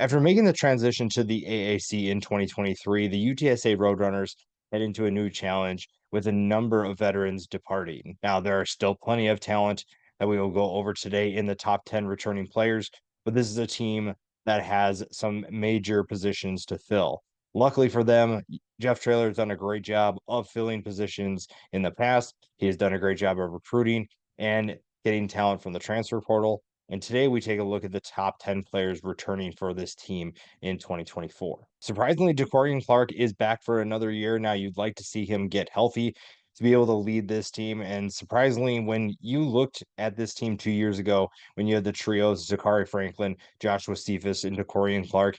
After making the transition to the AAC in 2023, the UTSA Roadrunners head into a new challenge with a number of veterans departing. Now, there are still plenty of talent that we will go over today in the top 10 returning players, but this is a team that has some major positions to fill. Luckily for them, Jeff Traylor has done a great job of filling positions in the past. He has done a great job of recruiting and getting talent from the transfer portal. And today we take a look at the top 10 players returning for this team in 2024. Surprisingly, Ja'Cory Clark is back for another year. Now you'd like to see him get healthy to be able to lead this team. And surprisingly, when you looked at this team 2 years ago, when you had the trios, Zachary Franklin, Joshua Cephas, and Ja'Cory Clark,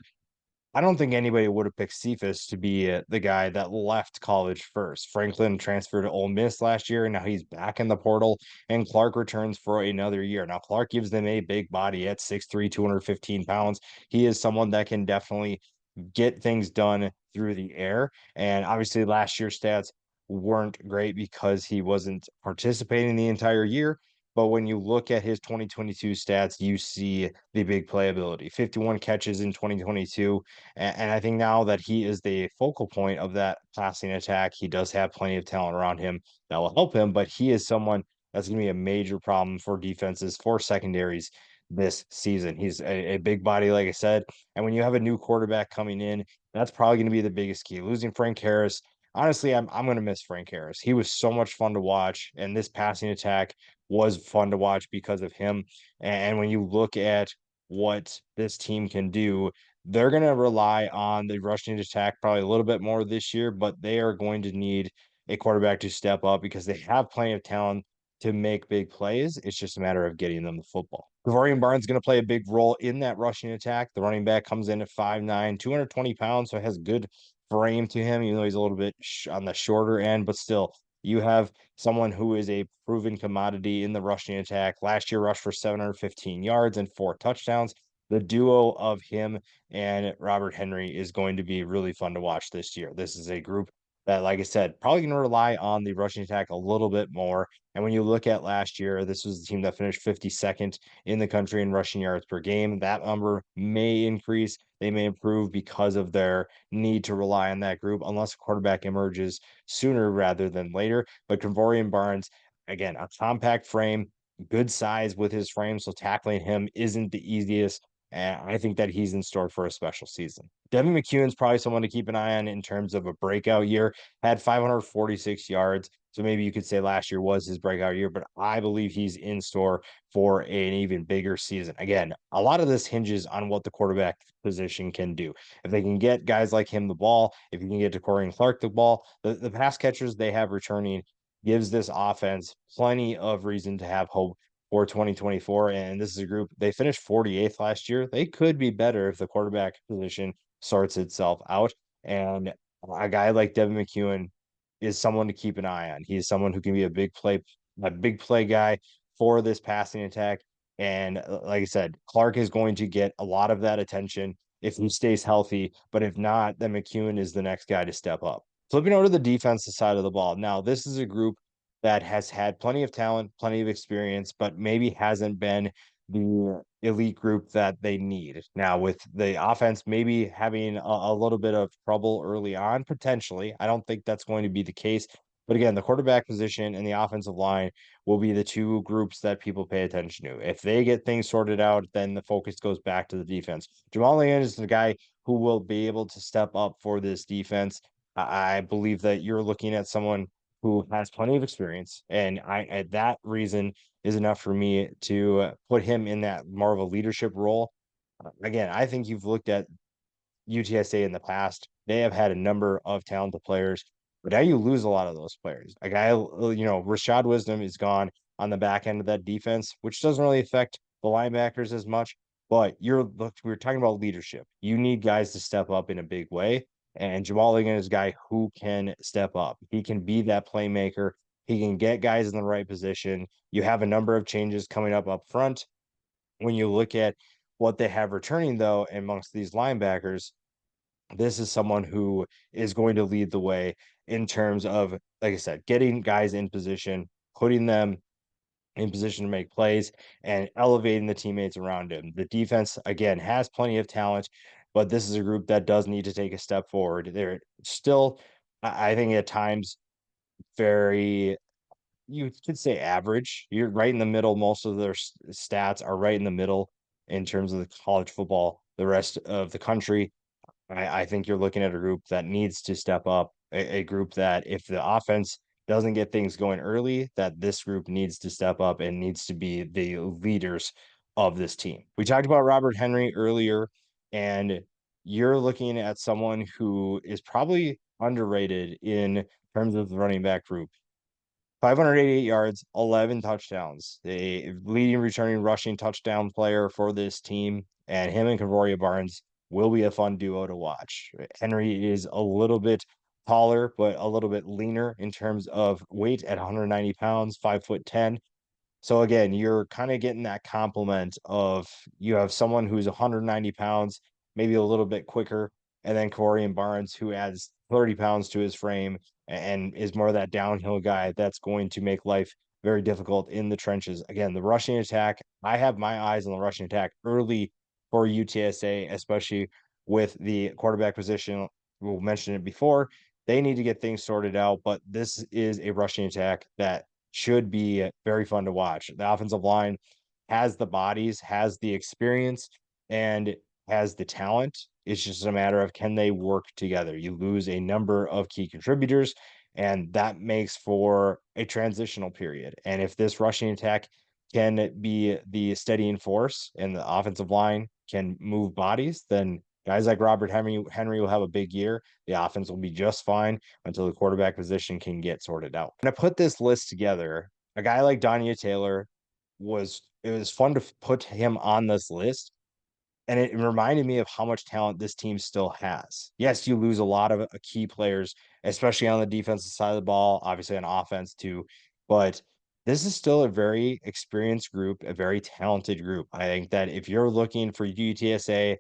I don't think anybody would have picked Cephas to be the guy that left college first. Franklin transferred to Ole Miss last year, and now he's back in the portal, and Clark returns for another year. Now, Clark gives them a big body at 6'3", 215 pounds. He is someone that can definitely get things done through the air. And obviously, last year's stats weren't great because he wasn't participating the entire year. But when you look at his 2022 stats, you see the big playability 51 catches in 2022. And I think now that he is the focal point of that passing attack, he does have plenty of talent around him that will help him. But he is someone that's going to be a major problem for defenses, for secondaries this season. He's a big body, like I said. And when you have a new quarterback coming in, that's probably going to be the biggest key. Losing Frank Harris, honestly, I'm going to miss Frank Harris. He was so much fun to watch, and this passing attack was fun to watch because of him. And when you look at what this team can do, they're going to rely on the rushing attack probably a little bit more this year, but they are going to need a quarterback to step up because they have plenty of talent to make big plays. It's just a matter of getting them the football. Gavorian Barnes is going to play a big role in that rushing attack. The running back comes in at 5'9", 220 pounds, so has good frame to him, even though he's a little bit on the shorter end, but still, you have someone who is a proven commodity in the rushing attack. Last year, rushed for 715 yards and 4 touchdowns. The duo of him and Robert Henry is going to be really fun to watch this year. This is a group that, like I said, probably going to rely on the rushing attack a little bit more. And when you look at last year, this was the team that finished 52nd in the country in rushing yards per game. That number may increase. They may improve because of their need to rely on that group, unless a quarterback emerges sooner rather than later. But Convorian Barnes, again, a compact frame, good size with his frame, so tackling him isn't the easiest. And I think that he's in store for a special season. Devin McEwen's probably someone to keep an eye on in terms of a breakout year. Had 546 yards. So maybe you could say last year was his breakout year, but I believe he's in store for an even bigger season. Again, a lot of this hinges on what the quarterback position can do. If they can get guys like him the ball, if you can get to Corey and Clark the ball, the pass catchers they have returning gives this offense plenty of reason to have hope for 2024. And this is a group, they finished 48th last year. They could be better if the quarterback position sorts itself out. And a guy like Devin McEwen is someone to keep an eye on. He's someone who can be a big play guy for this passing attack. And like I said, Clark is going to get a lot of that attention if he stays healthy. But if not, then McEwen is the next guy to step up. Flipping over to the defensive side of the ball. Now, this is a group that has had plenty of talent, plenty of experience, but maybe hasn't been the elite group that they need. Now, with the offense maybe having a little bit of trouble early on, potentially, I don't think that's going to be the case. But again, the quarterback position and the offensive line will be the two groups that people pay attention to. If they get things sorted out, then the focus goes back to the defense. Jamal Leon is the guy who will be able to step up for this defense. I believe that you're looking at someone who has plenty of experience, and that reason is enough for me to put him in that more of a leadership role. Again, I think you've looked at UTSA in the past. They have had a number of talented players, but now you lose a lot of those players. A guy, Rashad Wisdom is gone on the back end of that defense, which doesn't really affect the linebackers as much. But we're talking about leadership. You need guys to step up in a big way. And Jamal Ligon is a guy who can step up. He can be that playmaker. He can get guys in the right position. You have a number of changes coming up front. When you look at what they have returning, though, amongst these linebackers, this is someone who is going to lead the way in terms of, like I said, getting guys in position, putting them in position to make plays and elevating the teammates around him. The defense, again, has plenty of talent, but this is a group that does need to take a step forward. They're still, I think, at times very, you could say average. You're right in the middle. Most of their stats are right in the middle in terms of the college football. The rest of the country, I think you're looking at a group that needs to step up, a group that if the offense doesn't get things going early, that this group needs to step up and needs to be the leaders of this team. We talked about Robert Henry earlier, and you're looking at someone who is probably underrated in terms of the running back group. 588 yards, 11 touchdowns. The leading returning rushing touchdown player for this team, and him and Kavoria Barnes will be a fun duo to watch. Henry is a little bit taller, but a little bit leaner in terms of weight at 190 pounds, 5'10". So again, you're kind of getting that compliment of you have someone who's 190 pounds, maybe a little bit quicker, and then Corey and Barnes, who adds 30 pounds to his frame and is more of that downhill guy that's going to make life very difficult in the trenches. Again, the rushing attack, I have my eyes on the rushing attack early for UTSA, especially with the quarterback position. We'll mention it before. They need to get things sorted out, but this is a rushing attack that should be very fun to watch. The offensive line has the bodies, has the experience, and has the talent. It's just a matter of can they work together. You lose a number of key contributors, and that makes for a transitional period. And if this rushing attack can be the steadying force and the offensive line can move bodies, then guys like Robert Henry will have a big year. The offense will be just fine until the quarterback position can get sorted out. When I put this list together, a guy like Danya Taylor it was fun to put him on this list. And it reminded me of how much talent this team still has. Yes, you lose a lot of key players, especially on the defensive side of the ball, obviously on offense too. But this is still a very experienced group, a very talented group. I think that if you're looking for UTSA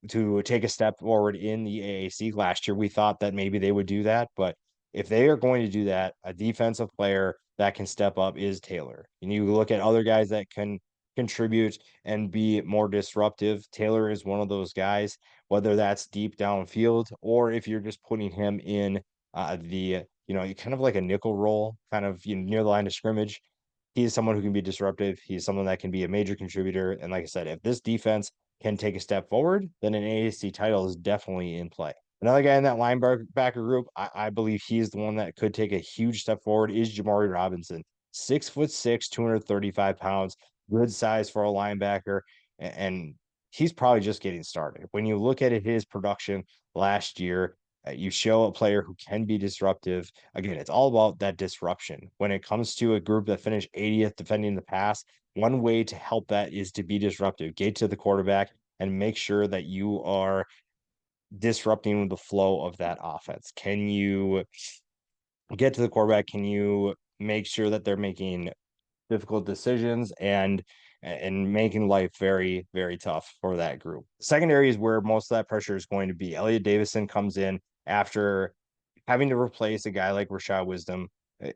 to take a step forward in the AAC last year. We thought that maybe they would do that, but if they are going to do that, a defensive player that can step up is Taylor. And you look at other guys that can contribute and be more disruptive. Taylor is one of those guys, whether that's deep downfield or if you're just putting him in kind of like a nickel role, kind of near the line of scrimmage. He is someone who can be disruptive. He's someone that can be a major contributor. And like I said, if this defense can take a step forward, then an AAC title is definitely in play. Another guy in that linebacker group, I believe he is the one that could take a huge step forward, is Jamari Robinson. 6'6", 235 pounds, good size for a linebacker. And he's probably just getting started. When you look at his production last year, you show a player who can be disruptive. Again, it's all about that disruption. When it comes to a group that finished 80th defending the pass, one way to help that is to be disruptive, get to the quarterback and make sure that you are disrupting the flow of that offense. Can you get to the quarterback? Can you make sure that they're making difficult decisions and making life very, very tough for that group? Secondary is where most of that pressure is going to be. Elliot Davison comes in after having to replace a guy like Rashad Wisdom.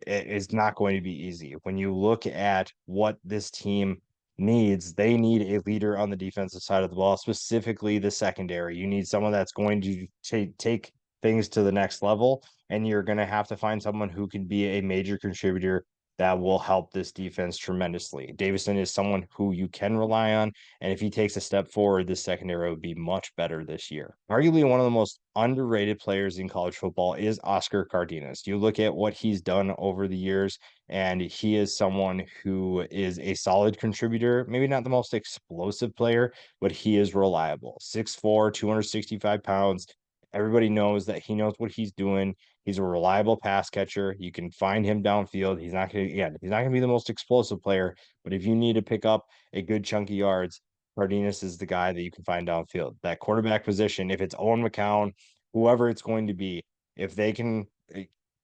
Is not going to be easy. When you look at what this team needs, they need a leader on the defensive side of the ball, specifically the secondary. You need someone that's going to take things to the next level, and you're going to have to find someone who can be a major contributor that will help this defense tremendously. Davison is someone who you can rely on, and if he takes a step forward, this secondary would be much better this year. Arguably one of the most underrated players in college football is Oscar Cardenas. You look at what he's done over the years, and he is someone who is a solid contributor, maybe not the most explosive player, but he is reliable. 6'4", 265 pounds. Everybody knows that he knows what he's doing. He's a reliable pass catcher. You can find him downfield. He's not gonna be the most explosive player, but if you need to pick up a good chunk of yards, Cardenas is the guy that you can find downfield. That quarterback position, if it's Owen McCown, whoever it's going to be, if they can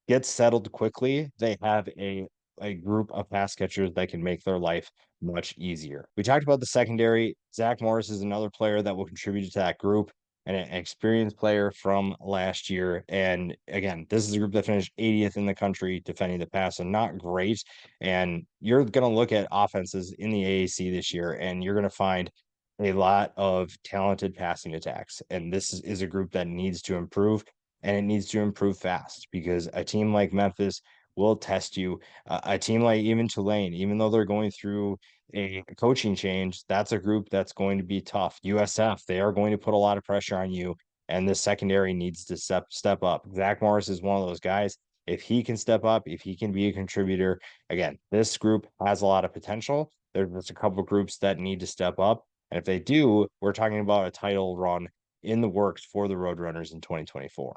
get settled quickly, they have a group of pass catchers that can make their life much easier. We talked about the secondary. Zach Morris is another player that will contribute to that group. and an experienced player from last year. And again, this is a group that finished 80th in the country defending the pass, and not great. And you're going to look at offenses in the AAC this year, and you're going to find a lot of talented passing attacks. And this is a group that needs to improve, and it needs to improve fast, because a team like Memphis will test you. A team like even Tulane, even though they're going through a coaching change, that's a group that's going to be tough. USF, they are going to put a lot of pressure on you, and the secondary needs to step up. Zach Morris is one of those guys. If he can step up, if he can be a contributor, again, this group has a lot of potential. There's a couple of groups that need to step up. And if they do, we're talking about a title run in the works for the Roadrunners in 2024.